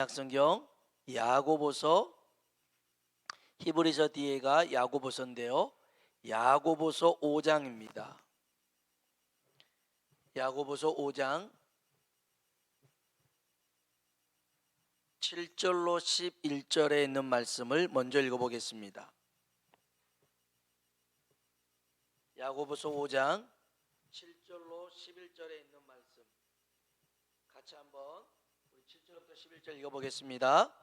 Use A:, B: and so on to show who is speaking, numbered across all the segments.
A: 약성경 야고보서, 히브리서 뒤에가 야고보서인데요. 야고보서 5장입니다. 야고보서 5장 7절로 11절에 있는 말씀을 먼저 읽어보겠습니다. 야고보서 5장 7절로 11절에 있는 말씀 같이 한번 우리 7절부터 11절 읽어보겠습니다.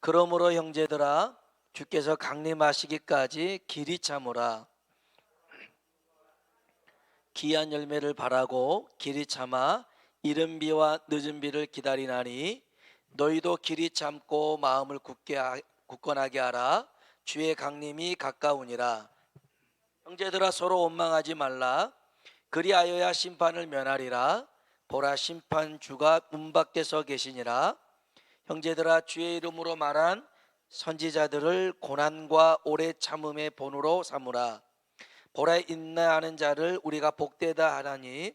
A: 그러므로 형제들아, 주께서 강림하시기까지 길이 참으라. 귀한 열매를 바라고 길이 참아 이른 비와 늦은 비를 기다리나니 너희도 길이 참고 마음을 굳건하게 하라. 주의 강림이 가까우니라. 형제들아, 서로 원망하지 말라. 그리하여야 심판을 면하리라. 보라, 심판주가 문 밖에 서 계시니라. 형제들아, 주의 이름으로 말한 선지자들을 고난과 오래 참음의 본으로 삼으라. 보라, 인내하는 자를 우리가 복되다 하나니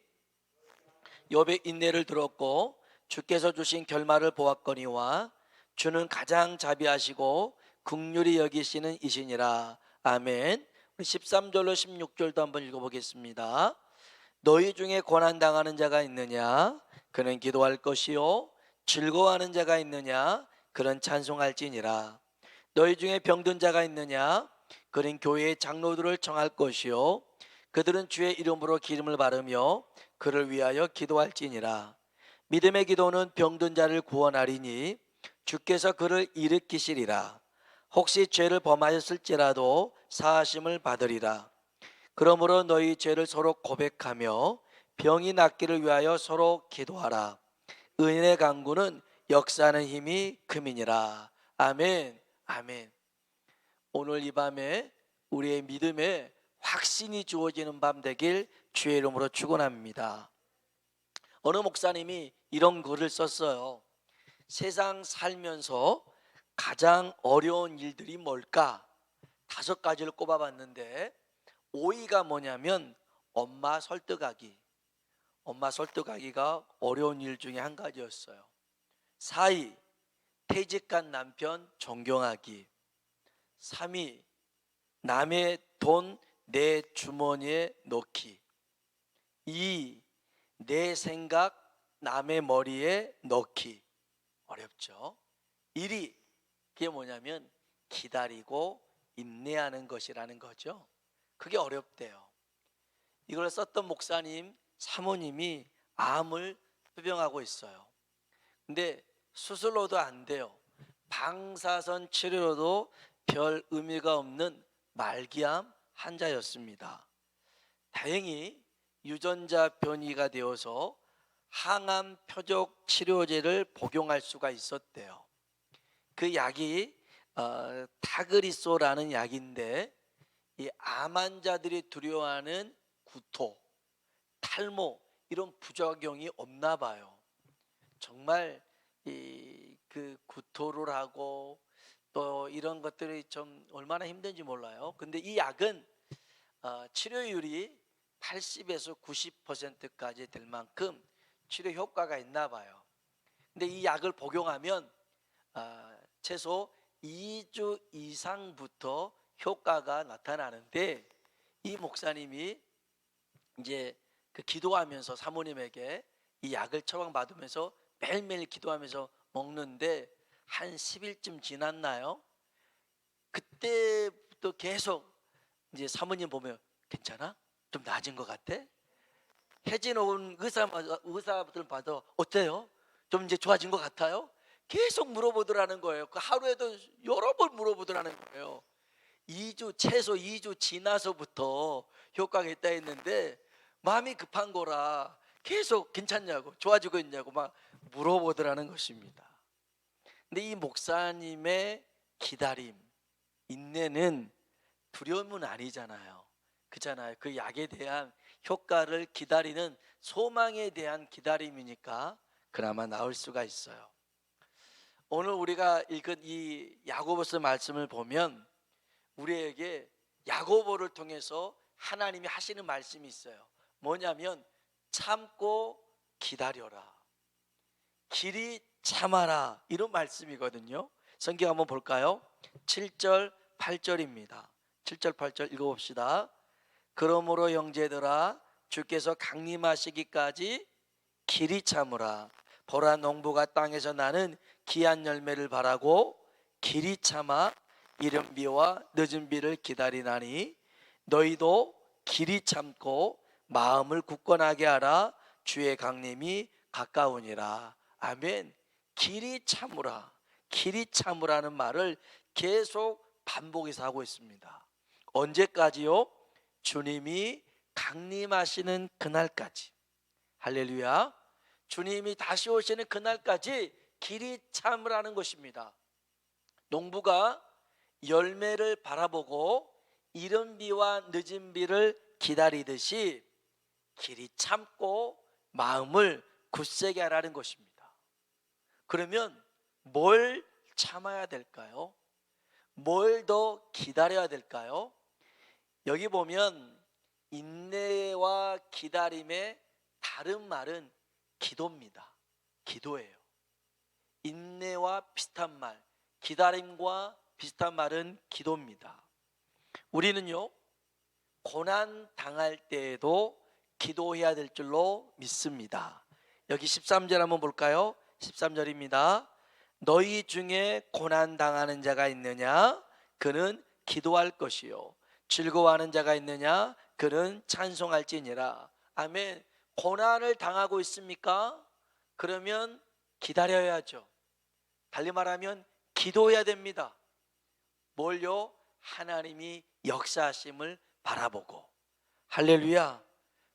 A: 욥의 인내를 들었고 주께서 주신 결말을 보았거니와 주는 가장 자비하시고 긍휼히 여기시는 이시니라. 아멘. 우리 13절로 16절도 한번 읽어보겠습니다. 너희 중에 고난당하는 자가 있느냐? 그는 기도할 것이요. 즐거워하는 자가 있느냐? 그는 찬송할지니라. 너희 중에 병든 자가 있느냐? 그는 교회의 장로들을 청할 것이요. 그들은 주의 이름으로 기름을 바르며 그를 위하여 기도할지니라. 믿음의 기도는 병든 자를 구원하리니 주께서 그를 일으키시리라. 혹시 죄를 범하였을지라도 사하심을 받으리라. 그러므로 너희 죄를 서로 고백하며 병이 낫기를 위하여 서로 기도하라. 의인의 강구는 역사하는 힘이 금이니라. 아멘. 아멘. 오늘 이 밤에 우리의 믿음에 확신이 주어지는 밤 되길 주의 이름으로 축원합니다. 어느 목사님이 이런 글을 썼어요. 세상 살면서 가장 어려운 일들이 뭘까? 5가지를 꼽아봤는데 5위가 뭐냐면 엄마 설득하기. 엄마 설득하기가 어려운 일 중에 한 가지였어요. 4위, 퇴직한 남편 존경하기. 3위, 남의 돈 내 주머니에 넣기. 2위, 내 생각 남의 머리에 넣기. 어렵죠? 1위, 그게 뭐냐면 기다리고 인내하는 것이라는 거죠. 그게 어렵대요. 이걸 썼던 목사님 사모님이 암을 투병하고 있어요. 근데 수술로도 안 돼요. 방사선 치료로도 별 의미가 없는 말기암 환자였습니다. 다행히 유전자 변이가 되어서 항암 표적 치료제를 복용할 수가 있었대요. 그 약이 타그리소라는 약인데 이 암 환자들이 두려워하는 구토, 탈모 이런 부작용이 없나 봐요. 정말 그 구토를 하고 또 이런 것들이 좀 얼마나 힘든지 몰라요. 근데 이 약은 치료율이 80에서 90%까지 될 만큼 치료 효과가 있나 봐요. 근데 이 약을 복용하면 최소 2주 이상부터 효과가 나타나는데 이 목사님이 이제 그 기도하면서 사모님에게 이 약을 처방받으면서 매일매일 기도하면서 먹는데 한 10일쯤 지났나요? 그때부터 계속 이제 사모님 보면 괜찮아? 좀 나아진 것 같아? 혜진 온 의사분들 봐도 어때요? 좀 이제 좋아진 것 같아요? 계속 물어보더라는 거예요. 그 하루에도 여러 번 물어보더라는 거예요. 최소 2주 지나서부터 효과가 있다 했는데 마음이 급한 거라 계속 괜찮냐고 좋아지고 있냐고 막 물어보더라는 것입니다. 근데 이 목사님의 기다림, 인내는 두려움은 아니잖아요. 그잖아요. 그 약에 대한 효과를 기다리는 소망에 대한 기다림이니까 그나마 나을 수가 있어요. 오늘 우리가 읽은 이 야고보서 말씀을 보면 우리에게 야고보를 통해서 하나님이 하시는 말씀이 있어요. 뭐냐면 참고 기다려라. 길이 참아라, 이런 말씀이거든요. 성경 한번 볼까요? 7절 8절입니다 7절 8절 읽어봅시다. 그러므로 형제들아, 주께서 강림하시기까지 길이 참으라. 보라, 농부가 땅에서 나는 귀한 열매를 바라고 길이 참아 이른 비와 늦은 비를 기다리나니 너희도 길이 참고 마음을 굳건하게 하라. 주의 강림이 가까우니라. 아멘. 길이 참으라, 길이 참으라는 말을 계속 반복해서 하고 있습니다. 언제까지요? 주님이 강림하시는 그날까지. 할렐루야. 주님이 다시 오시는 그날까지 길이 참으라는 것입니다. 농부가 열매를 바라보고 이른 비와 늦은 비를 기다리듯이 길이 참고 마음을 굳세게 하라는 것입니다. 그러면 뭘 참아야 될까요? 뭘 더 기다려야 될까요? 여기 보면 인내와 기다림의 다른 말은 기도입니다. 기도예요. 인내와 비슷한 말, 기다림과 비슷한 말은 기도입니다. 우리는요, 고난 당할 때에도 기도해야 될 줄로 믿습니다. 여기 13절 한번 볼까요? 13절입니다. 너희 중에 고난 당하는 자가 있느냐? 그는 기도할 것이요. 즐거워하는 자가 있느냐? 그는 찬송할지니라. 아멘. 고난을 당하고 있습니까? 그러면 기다려야죠. 달리 말하면 기도해야 됩니다. 뭘요? 하나님이 역사하심을 바라보고. 할렐루야.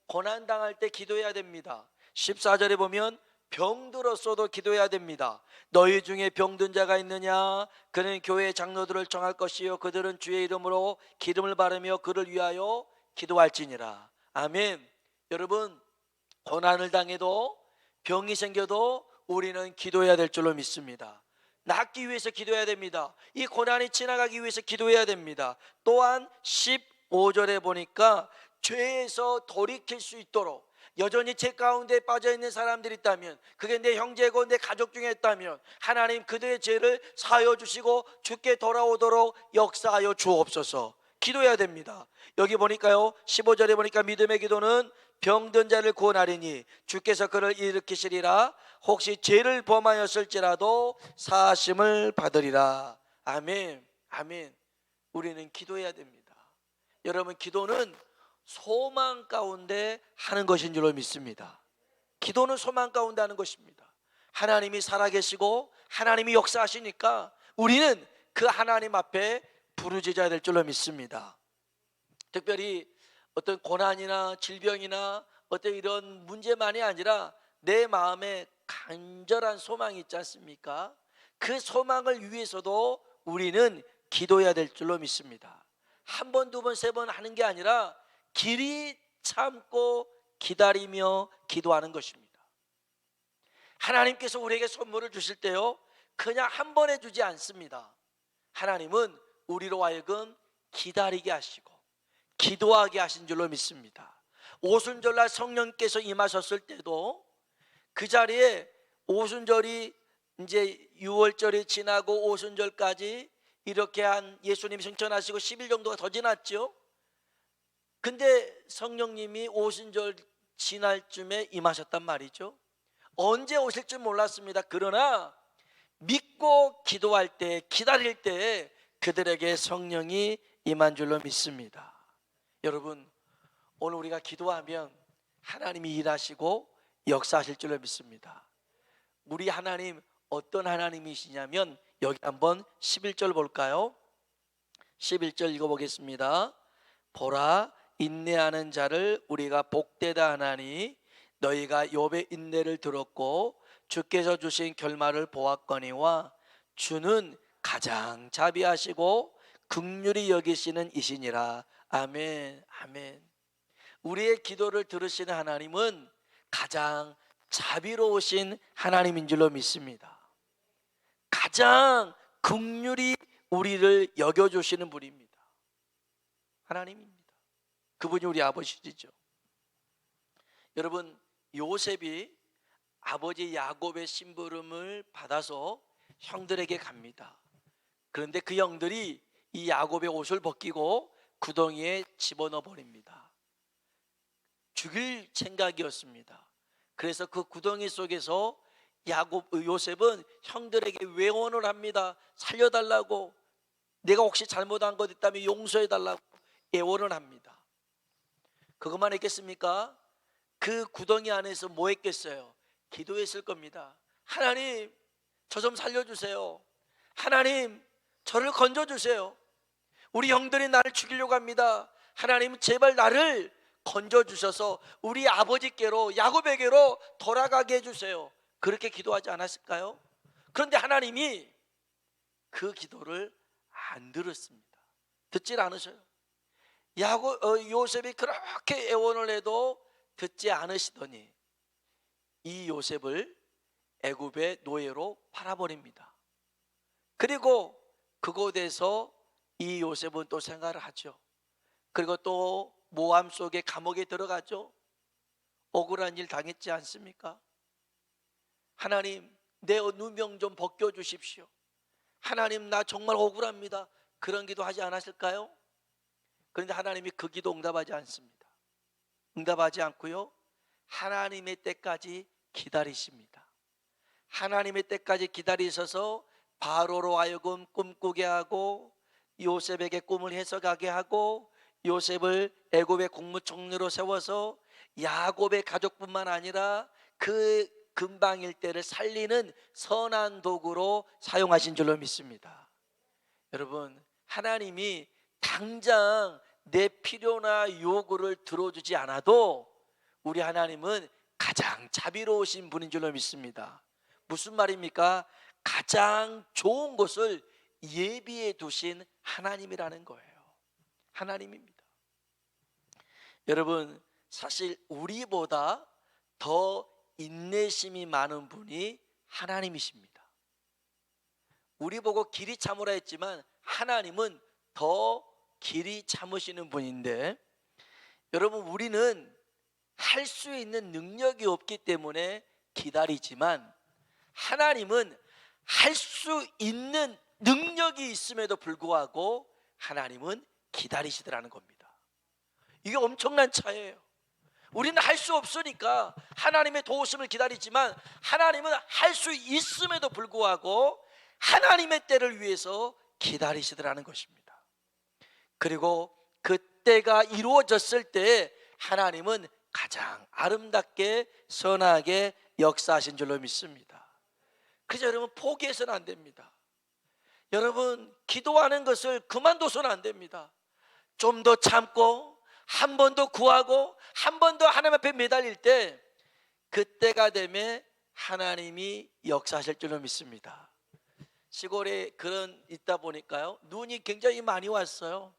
A: 고난 당할 때 기도해야 됩니다. 14절에 보면 병들었어도 기도해야 됩니다. 너희 중에 병든 자가 있느냐? 그는 교회 장로들을 정할 것이요 그들은 주의 이름으로 기름을 바르며 그를 위하여 기도할지니라. 아멘. 여러분, 고난을 당해도 병이 생겨도 우리는 기도해야 될 줄로 믿습니다. 낫기 위해서 기도해야 됩니다. 이 고난이 지나가기 위해서 기도해야 됩니다. 또한 15절에 보니까 죄에서 돌이킬 수 있도록, 여전히 죄 가운데 빠져있는 사람들이 있다면, 그게 내 형제고 내 가족 중에 있다면 하나님 그들의 죄를 사하여 주시고 주께 돌아오도록 역사하여 주옵소서. 기도해야 됩니다. 여기 보니까요, 15절에 보니까 믿음의 기도는 병든 자를 구원하리니 주께서 그를 일으키시리라. 혹시 죄를 범하였을지라도 사하심을 받으리라. 아멘. 아멘. 우리는 기도해야 됩니다. 여러분, 기도는 소망 가운데 하는 것인 줄로 믿습니다. 기도는 소망 가운데 하는 것입니다. 하나님이 살아계시고 하나님이 역사하시니까 우리는 그 하나님 앞에 부르짖어야 될 줄로 믿습니다. 특별히 어떤 고난이나 질병이나 어떤 이런 문제만이 아니라 내 마음에 간절한 소망이 있지 않습니까? 그 소망을 위해서도 우리는 기도해야 될 줄로 믿습니다. 한 번, 두 번, 세 번 하는 게 아니라 길이 참고 기다리며 기도하는 것입니다. 하나님께서 우리에게 선물을 주실 때요, 그냥 한 번에 주지 않습니다. 하나님은 우리로 하여금 기다리게 하시고 기도하게 하신 줄로 믿습니다. 오순절날 성령께서 임하셨을 때도 그 자리에 오순절이 이제 6월절이 지나고 오순절까지 이렇게 한 예수님이 승천하시고 10일 정도가 더 지났죠. 근데 성령님이 오순절 지날 쯤에 임하셨단 말이죠. 언제 오실 줄 몰랐습니다. 그러나 믿고 기도할 때, 기다릴 때 그들에게 성령이 임한 줄로 믿습니다. 여러분, 오늘 우리가 기도하면 하나님이 일하시고 역사하실 줄로 믿습니다. 우리 하나님 어떤 하나님이시냐면, 여기 한번 11절 볼까요? 11절 읽어보겠습니다. 보라, 인내하는 자를 우리가 복되다 하나니 너희가 욥의 인내를 들었고 주께서 주신 결말을 보았거니와 주는 가장 자비하시고 긍휼히 여기시는 이시니라. 아멘. 아멘. 우리의 기도를 들으시는 하나님은 가장 자비로우신 하나님인 줄로 믿습니다. 가장 긍휼히 우리를 여겨주시는 분입니다. 하나님입니다. 그분이 우리 아버지시죠. 여러분, 요셉이 아버지 야곱의 심부름을 받아서 형들에게 갑니다. 그런데 그 형들이 이 야곱의 옷을 벗기고 구덩이에 집어넣어 버립니다. 죽일 생각이었습니다. 그래서 그 구덩이 속에서 요셉은 형들에게 외원을 합니다. 살려달라고, 내가 혹시 잘못한 것 있다면 용서해달라고 애원을 합니다. 그것만 했겠습니까? 그 구덩이 안에서 뭐 했겠어요? 기도했을 겁니다. 하나님, 저 좀 살려주세요. 하나님, 저를 건져주세요. 우리 형들이 나를 죽이려고 합니다. 하나님, 제발 나를 건져주셔서 우리 아버지께로, 야곱에게로 돌아가게 해주세요. 그렇게 기도하지 않았을까요? 그런데 하나님이 그 기도를 안 들었습니다. 듣질 않으셔요. 요셉이 그렇게 애원을 해도 듣지 않으시더니 이 요셉을 애굽의 노예로 팔아버립니다. 그리고 그곳에서 이 요셉은 또 생활을 하죠. 그리고 또 모함 속에 감옥에 들어가죠. 억울한 일 당했지 않습니까? 하나님, 내 누명 좀 벗겨주십시오. 하나님, 나 정말 억울합니다. 그런 기도 하지 않았을까요? 그런데 하나님이 그 기도 응답하지 않습니다. 응답하지 않고요, 하나님의 때까지 기다리십니다. 하나님의 때까지 기다리셔서 바로로 하여금 꿈꾸게 하고 요셉에게 꿈을 해석하게 하고 요셉을 애굽의 국무총리로 세워서 야곱의 가족뿐만 아니라 그 근방 일대를 살리는 선한 도구로 사용하신 줄로 믿습니다. 여러분, 하나님이 당장 내 필요나 요구를 들어주지 않아도 우리 하나님은 가장 자비로우신 분인 줄로 믿습니다. 무슨 말입니까? 가장 좋은 것을 예비해 두신 하나님이라는 거예요. 하나님입니다. 여러분, 사실 우리보다 더 인내심이 많은 분이 하나님이십니다. 우리 보고 길이 참으라 했지만 하나님은 더 길이 참으시는 분인데, 여러분, 우리는 할 수 있는 능력이 없기 때문에 기다리지만 하나님은 할 수 있는 능력이 있음에도 불구하고 하나님은 기다리시더라는 겁니다. 이게 엄청난 차이예요. 우리는 할 수 없으니까 하나님의 도우심을 기다리지만 하나님은 할 수 있음에도 불구하고 하나님의 때를 위해서 기다리시더라는 것입니다. 그리고 그 때가 이루어졌을 때 하나님은 가장 아름답게 선하게 역사하신 줄로 믿습니다. 그래서 여러분, 포기해서는 안 됩니다. 여러분, 기도하는 것을 그만둬서는 안 됩니다. 좀 더 참고 한 번 더 구하고 한 번 더 하나님 앞에 매달릴 때 그때가 되면 하나님이 역사하실 줄로 믿습니다. 시골에 그런 있다 보니까요, 눈이 굉장히 많이 왔어요.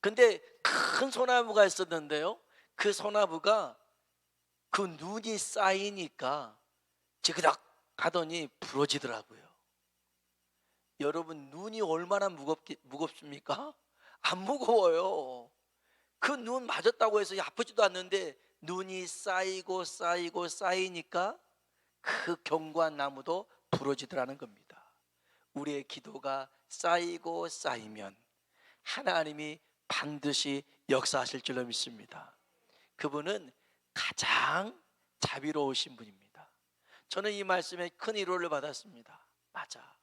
A: 근데 큰 소나무가 있었는데요, 그 소나무가 그 눈이 쌓이니까 지그닥 하더니 부러지더라고요. 여러분, 눈이 얼마나 무겁습니까? 안 무거워요. 그 눈 맞았다고 해서 아프지도 않는데 눈이 쌓이고 쌓이고 쌓이니까 그 견고한 나무도 부러지더라는 겁니다. 우리의 기도가 쌓이고 쌓이면 하나님이 반드시 역사하실 줄로 믿습니다. 그분은 가장 자비로우신 분입니다. 저는 이 말씀에 큰 위로를 받았습니다. 맞아,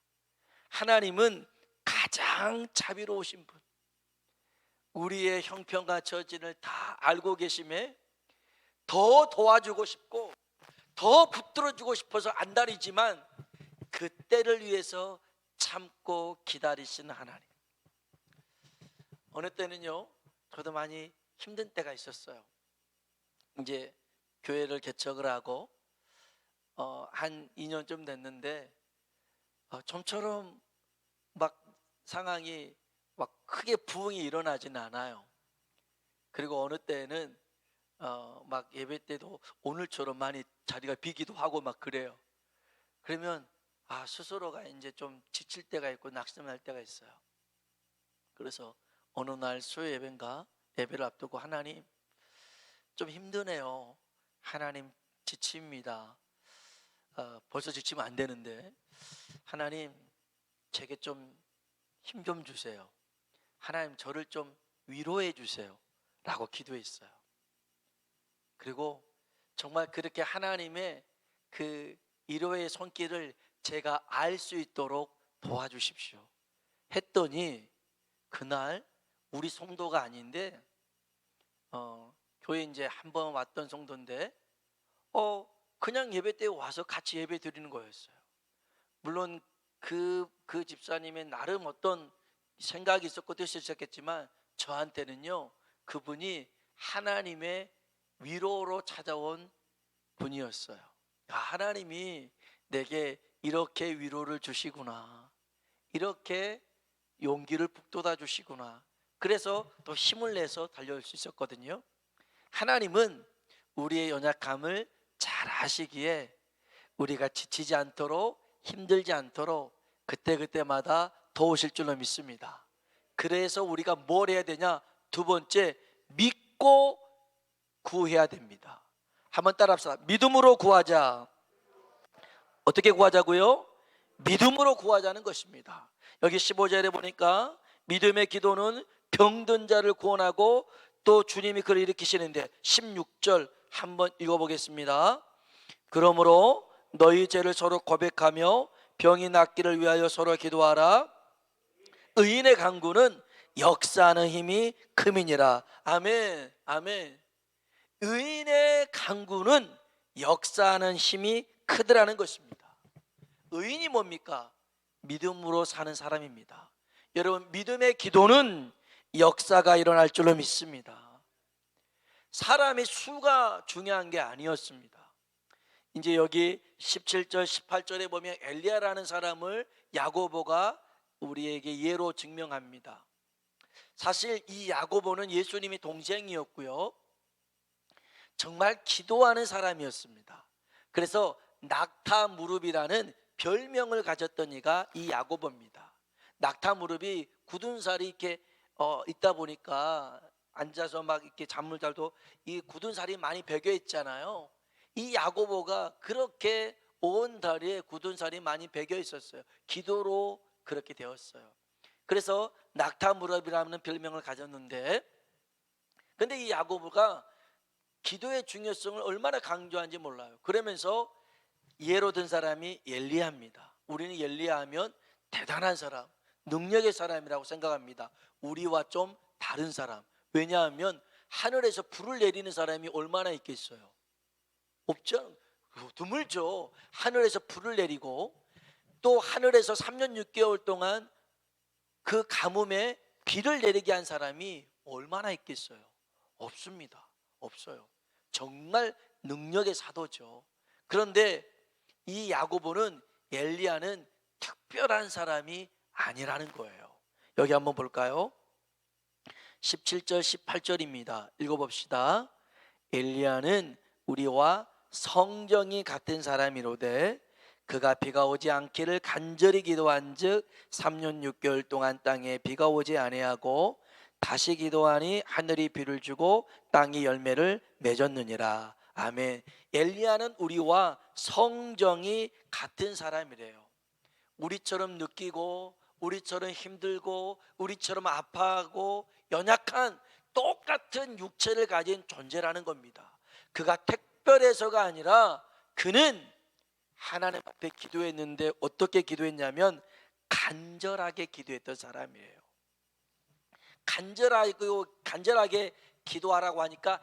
A: 하나님은 가장 자비로우신 분, 우리의 형편과 처지를 다 알고 계심에 더 도와주고 싶고 더 붙들어주고 싶어서 안달이지만 그 때를 위해서 참고 기다리시는 하나님. 어느 때는요, 저도 많이 힘든 때가 있었어요. 이제 교회를 개척을 하고 한 2년쯤 됐는데 좀처럼 막 상황이 막 크게 부흥이 일어나지는 않아요. 그리고 어느 때는 막 예배 때도 오늘처럼 많이 자리가 비기도 하고 막 그래요. 그러면 스스로가 이제 좀 지칠 때가 있고 낙심할 때가 있어요. 그래서 어느 날 수요 예배인가 예배를 앞두고 하나님, 좀 힘드네요. 하나님, 지칩니다. 벌써 지치면 안 되는데, 하나님 제게 좀 힘 좀 주세요. 하나님 저를 좀 위로해 주세요 라고 기도했어요. 그리고 정말 그렇게 하나님의 그 위로의 손길을 제가 알 수 있도록 도와주십시오 했더니, 그날 우리 성도가 아닌데 교회 이제 한 번 왔던 성도인데 그냥 예배 때 와서 같이 예배 드리는 거였어요. 물론 그 집사님의 나름 어떤 생각이 있었고 뜻이 있었겠지만, 저한테는요 그분이 하나님의 위로로 찾아온 분이었어요. 하나님이 내게 이렇게 위로를 주시구나, 이렇게 용기를 북돋아 주시구나. 그래서 또 힘을 내서 달려올 수 있었거든요. 하나님은 우리의 연약함을 잘 아시기에 우리가 지치지 않도록, 힘들지 않도록 그때그때마다 도우실 줄로 믿습니다. 그래서 우리가 뭘 해야 되냐? 두 번째, 믿고 구해야 됩니다. 한번 따라합시다. 믿음으로 구하자. 어떻게 구하자고요? 믿음으로 구하자는 것입니다. 여기 15절에 보니까 믿음의 기도는 병든 자를 구원하고, 또 주님이 그를 일으키시는데, 16절 한번 읽어보겠습니다. 그러므로 너희 죄를 서로 고백하며 병이 낫기를 위하여 서로 기도하라. 의인의 간구는 역사하는 힘이 크미니라. 아멘, 아멘. 의인의 간구는 역사하는 힘이 크더라는 것입니다. 의인이 뭡니까? 믿음으로 사는 사람입니다. 여러분, 믿음의 기도는 역사가 일어날 줄로 믿습니다. 사람의 수가 중요한 게 아니었습니다. 이제 여기 17절 18절에 보면 엘리야라는 사람을 야고보가 우리에게 예로 증명합니다. 사실 이 야고보는 예수님의 동생이었고요, 정말 기도하는 사람이었습니다. 그래서 낙타 무릎이라는 별명을 가졌던 이가 이 야고보입니다. 낙타 무릎이 굳은 살이 이렇게 있다 보니까 앉아서 막 이렇게 잠을 자도 이 굳은 살이 많이 배겨 있잖아요. 이 야고보가 그렇게 온 다리에 굳은 살이 많이 배겨 있었어요. 기도로 그렇게 되었어요. 그래서 낙타 무릎이라는 별명을 가졌는데, 근데 이 야고보가 기도의 중요성을 얼마나 강조한지 몰라요. 그러면서 예로 든 사람이 엘리야입니다. 우리는 엘리야 하면 대단한 사람, 능력의 사람이라고 생각합니다. 우리와 좀 다른 사람. 왜냐하면 하늘에서 불을 내리는 사람이 얼마나 있겠어요? 없죠. 드물죠. 하늘에서 불을 내리고, 또 하늘에서 3년 6개월 동안 그 가뭄에 비를 내리게 한 사람이 얼마나 있겠어요? 없습니다. 없어요. 정말 능력의 사도죠. 그런데 이 야고보는 엘리야는 특별한 사람이 아니라는 거예요. 여기 한번 볼까요? 17절 18절입니다. 읽어봅시다. 엘리야는 우리와 성정이 같은 사람이로되 그가 비가 오지 않기를 간절히 기도한즉 3년 6개월 동안 땅에 비가 오지 아니하고 다시 기도하니 하늘이 비를 주고 땅이 열매를 맺었느니라. 아멘. 엘리야는 우리와 성정이 같은 사람이래요. 우리처럼 느끼고, 우리처럼 힘들고, 우리처럼 아파하고 연약한 똑같은 육체를 가진 존재라는 겁니다. 그가 특별해서가 아니라 그는 하나님 앞에 기도했는데 어떻게 기도했냐면 간절하게 기도했던 사람이에요. 간절하게 기도하라고 하니까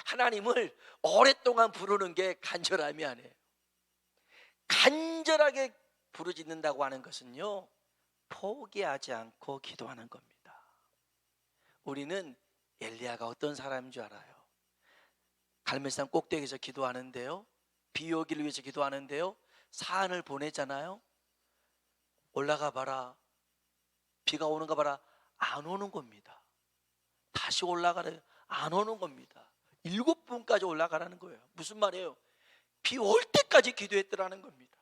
A: 하나님을 오랫동안 부르는 게 간절함이 아니에요. 간절하게 부르짖는다고 하는 것은요, 포기하지 않고 기도하는 겁니다. 우리는 엘리야가 어떤 사람인 줄 알아요? 갈멜산 꼭대기에서 기도하는데요, 비 오기를 위해서 기도하는데요, 사안을 보내잖아요. 올라가 봐라, 비가 오는가 봐라. 안 오는 겁니다. 다시 올라가래. 안 오는 겁니다. 7번까지 올라가라는 거예요. 무슨 말이에요? 비 올 때까지 기도했더라는 겁니다.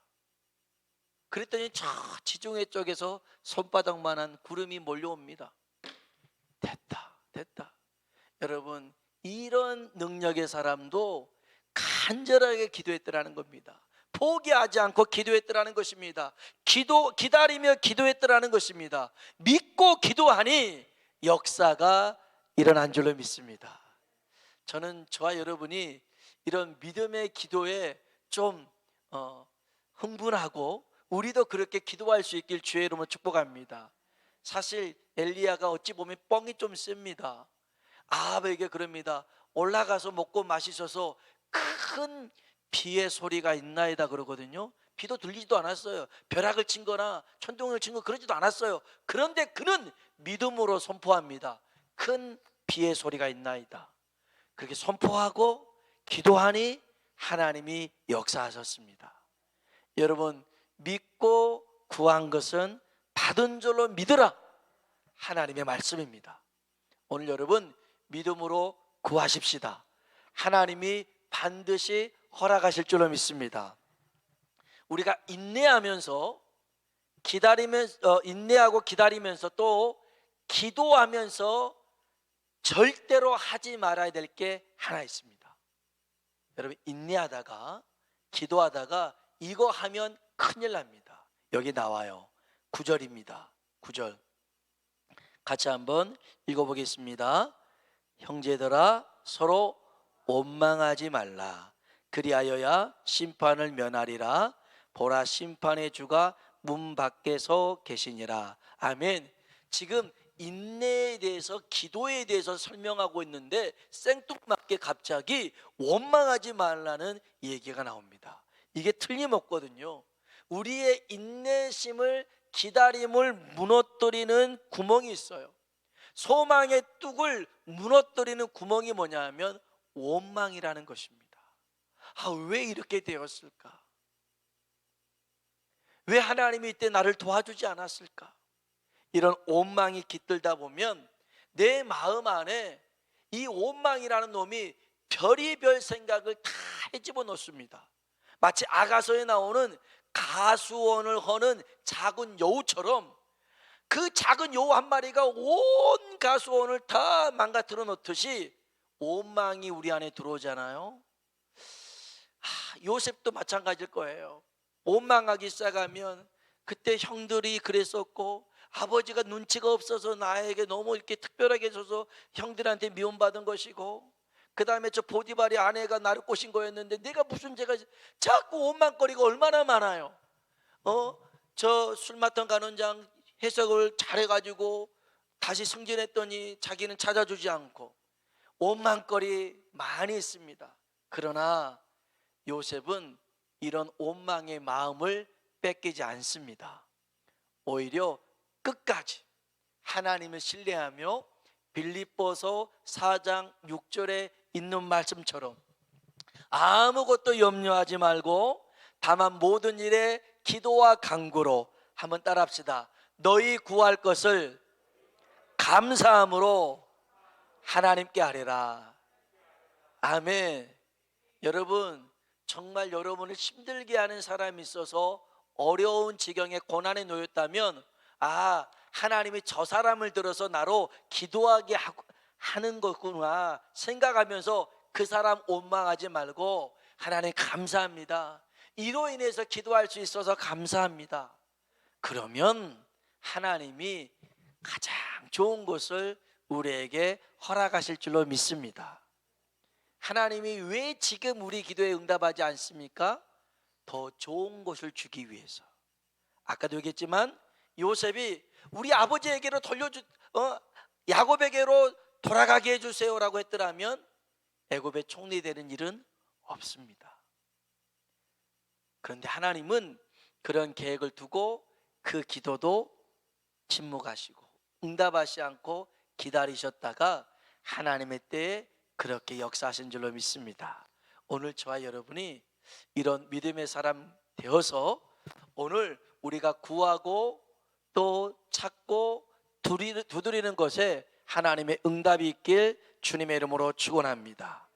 A: 그랬더니 저 지중해 쪽에서 손바닥만한 구름이 몰려옵니다. 됐다. 여러분, 이런 능력의 사람도 간절하게 기도했더라는 겁니다. 포기하지 않고 기도했더라는 것입니다. 기다리며 기도했더라는 것입니다. 믿고 기도하니 역사가 일어난 줄로 믿습니다. 저는 저와 여러분이 이런 믿음의 기도에 좀 흥분하고 우리도 그렇게 기도할 수 있길 주의 이름으로 축복합니다. 사실 엘리야가 어찌 보면 뻥이 좀 셉니다. 아합에게 그럽니다. 올라가서 먹고 마시셔서 큰 비의 소리가 있나이다 그러거든요. 비도 들리지도 않았어요. 벼락을 친 거나 천둥을 친 거 그러지도 않았어요. 그런데 그는 믿음으로 선포합니다. 큰 비의 소리가 있나이다. 그렇게 선포하고 기도하니 하나님이 역사하셨습니다. 여러분, 믿고 구한 것은 받은 줄로 믿으라, 하나님의 말씀입니다. 오늘 여러분 믿음으로 구하십시다. 하나님이 반드시 허락하실 줄로 믿습니다. 우리가 인내하고 기다리면서 또 기도하면서 절대로 하지 말아야 될 게 하나 있습니다. 여러분, 인내하다가 기도하다가 이거 하면 큰일 납니다. 여기 나와요. 9절입니다. 9절 같이 한번 읽어보겠습니다. 형제들아, 서로 원망하지 말라. 그리하여야 심판을 면하리라. 보라, 심판의 주가 문 밖에서 계시니라. 아멘. 지금 인내에 대해서, 기도에 대해서 설명하고 있는데 생뚱맞게 갑자기 원망하지 말라는 얘기가 나옵니다. 이게 틀림없거든요. 우리의 인내심을, 기다림을 무너뜨리는 구멍이 있어요. 소망의 뚝을 무너뜨리는 구멍이 뭐냐면 원망이라는 것입니다. 왜 이렇게 되었을까? 왜 하나님이 이때 나를 도와주지 않았을까? 이런 원망이 깃들다 보면 내 마음 안에 이 원망이라는 놈이 별의별 생각을 다 헤집어 놓습니다. 마치 아가서에 나오는 가수원을 허는 작은 여우처럼 그 작은 여우 한 마리가 온 가수원을 다 망가뜨려 놓듯이 원망이 우리 안에 들어오잖아요. 요셉도 마찬가지일 거예요. 원망하기 시작하면 그때 형들이 그랬었고 아버지가 눈치가 없어서 나에게 너무 이렇게 특별하게 해줘서 형들한테 미움받은 것이고, 그 다음에 저 보디발의 아내가 나를 꼬신 거였는데 내가 무슨 죄가, 자꾸 원망거리가 얼마나 많아요. 저 술 맡은 간원장 해석을 잘해가지고 다시 승진했더니 자기는 찾아주지 않고 원망거리 많이 있습니다. 그러나 요셉은 이런 원망의 마음을 뺏기지 않습니다. 오히려 끝까지 하나님을 신뢰하며 빌립보서 4장 6절에 있는 말씀처럼 아무것도 염려하지 말고 다만 모든 일에 기도와 간구로, 한번 따라합시다. 너희 구할 것을 감사함으로 하나님께 하리라. 아멘. 여러분, 정말 여러분을 힘들게 하는 사람이 있어서 어려운 지경에 고난에 놓였다면 하나님이 저 사람을 들어서 나로 기도하게 하는 거구나 생각하면서 그 사람 원망하지 말고 하나님 감사합니다, 이로 인해서 기도할 수 있어서 감사합니다. 그러면 하나님이 가장 좋은 것을 우리에게 허락하실 줄로 믿습니다. 하나님이 왜 지금 우리 기도에 응답하지 않습니까? 더 좋은 것을 주기 위해서. 아까도 얘기했지만 요셉이 우리 아버지에게로 야곱에게로 돌아가게 해주세요라고 했더라면 애굽의 총리 되는 일은 없습니다. 그런데 하나님은 그런 계획을 두고 그 기도도 침묵하시고 응답하지 않고 기다리셨다가 하나님의 때에 그렇게 역사하신 줄로 믿습니다. 오늘 저와 여러분이 이런 믿음의 사람 되어서 오늘 우리가 구하고 또 찾고 두드리는 것에 하나님의 응답이 있길 주님의 이름으로 축원합니다.